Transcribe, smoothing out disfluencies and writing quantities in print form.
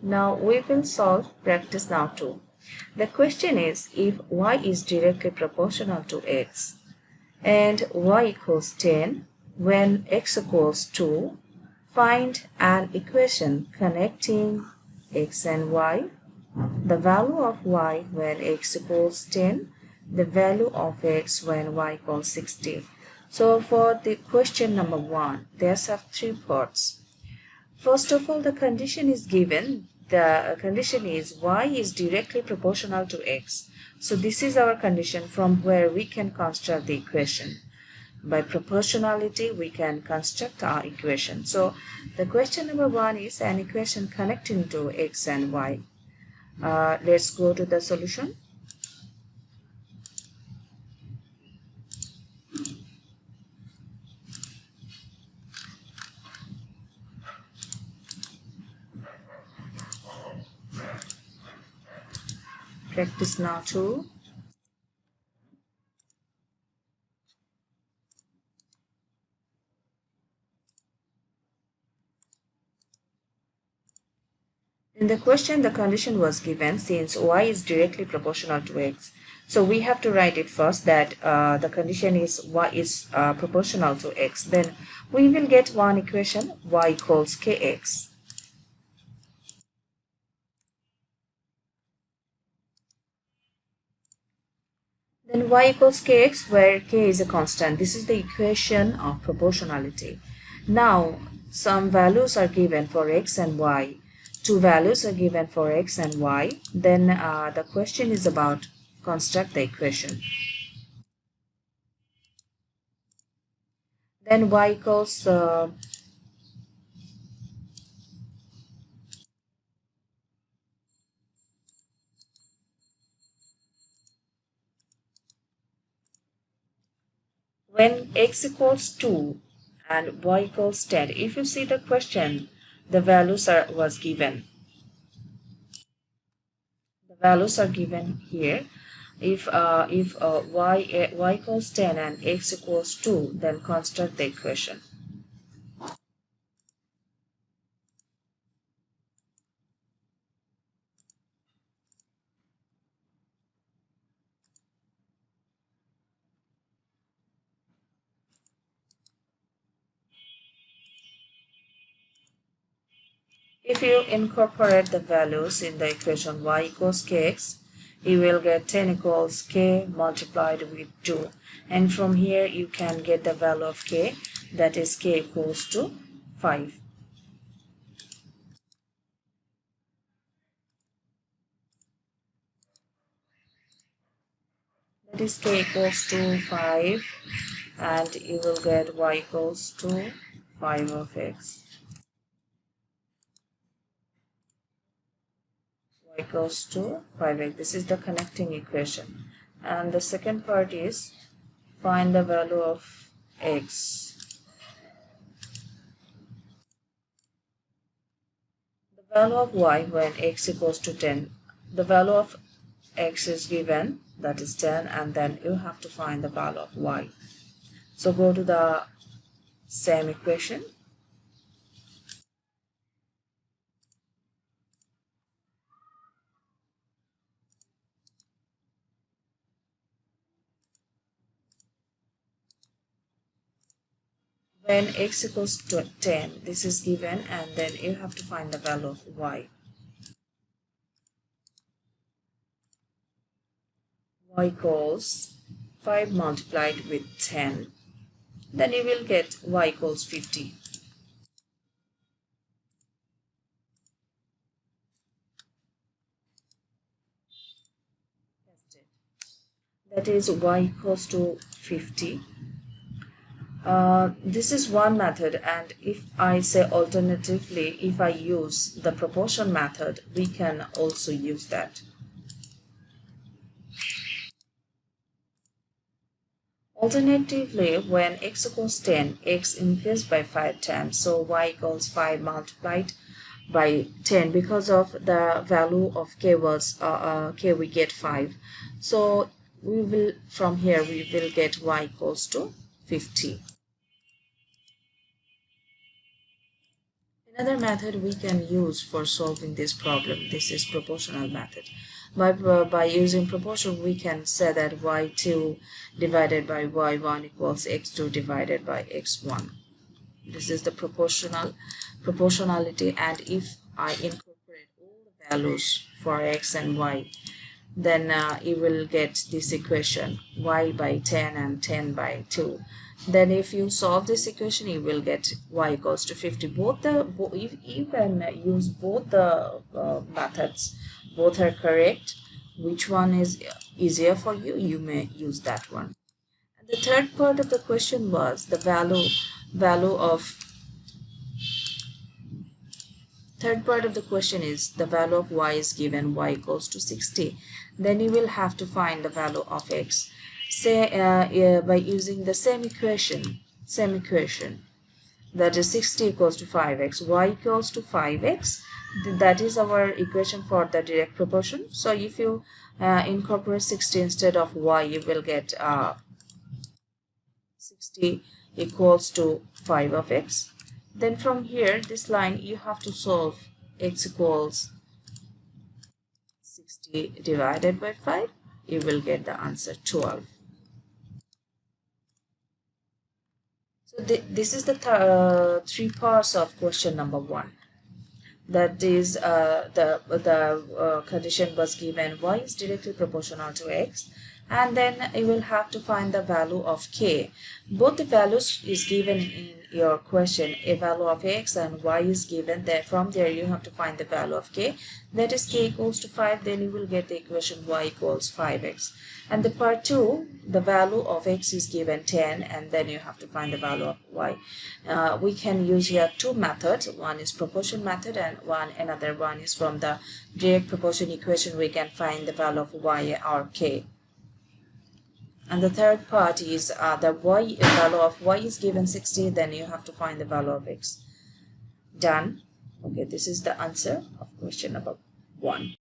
Now we will solve practice now 2. The question is, if y is directly proportional to x and y equals 10 when x equals 2, find an equation connecting x and y, the value of y when x equals 10, the value of x when y equals 60. So for the question number 1, there's have 3 parts. First of all, the condition is given. The condition is y is directly proportional to x. So this is our condition from where we can construct the equation. By proportionality, we can construct our equation. So the question number 1 is an equation connecting to x and y. Let's go to the solution. Practice now 2. In the question, the condition was given since y is directly proportional to x. So we have to write it first that the condition is y is proportional to x. Then we will get one equation, y equals kx. Then y equals kx, where k is a constant. This is the equation of proportionality. Now some values are given for x and y. Two values are given for x and y. Then the question is about construct the equation. Then y equals when x equals 2 and y equals 10. If you see the question, the values was given. The values are given here. If y equals 10 and x equals 2, then construct the equation. If you incorporate the values in the equation y equals kx, you will get 10 equals k multiplied with 2. And from here you can get the value of k, that is k equals to 5. That is k equals to 5, and you will get y equals to 5 of x. Y equals to 5x. This is the connecting equation. And the second part is find the value of x. The value of y when x equals to 10. The value of x is given, that is 10, and then you have to find the value of y. So go to the same equation. When x equals to 10, this is given, and then you have to find the value of y. Y equals 5 multiplied with 10. Then you will get y equals 50. That is y equals to 50. This is one method, and if I say alternatively, if I use the proportion method, we can also use that. Alternatively, when x equals 10, x increased by 5 times, so y equals 5 multiplied by 10. Because of the value of k was k, we get 5. So we will, from here we will get y equals to 50. Another method we can use for solving this problem, this is proportional method. By using proportion, we can say that y2 divided by y1 equals x2 divided by x1. This is the proportionality, and if I incorporate all the values for x and y, then you will get this equation y by 10 and 10 by 2. Then if you solve this equation, you will get y equals to 50. If you can use both the methods, both are correct. Which one is easier for you, you may use that one. And the third part of the question was the value of Third part of the question is the value of y is given y equals to 60. Then you will have to find the value of x. Say by using the same equation, that is 60 equals to 5x, y equals to 5x. That is our equation for the direct proportion. So if you incorporate 60 instead of y, you will get 60 equals to 5 of x. Then from here, this line, you have to solve x equals 60 divided by 5. You will get the answer 12. So this is the three parts of question number 1. That is the condition was given y is directly proportional to x, and then you will have to find the value of k. Both the values is given in your question, a value of x and y is given. There from there you have to find the value of k, that is k equals to 5. Then you will get the equation y equals 5x. And the part 2, the value of x is given 10, and then you have to find the value of y. We can use here two methods. One is proportion method, and another one is from the direct proportion equation. We can find the value of y or k. And the third part is the value of y is given 60, then you have to find the value of x. Done. Okay, this is the answer of question number 1.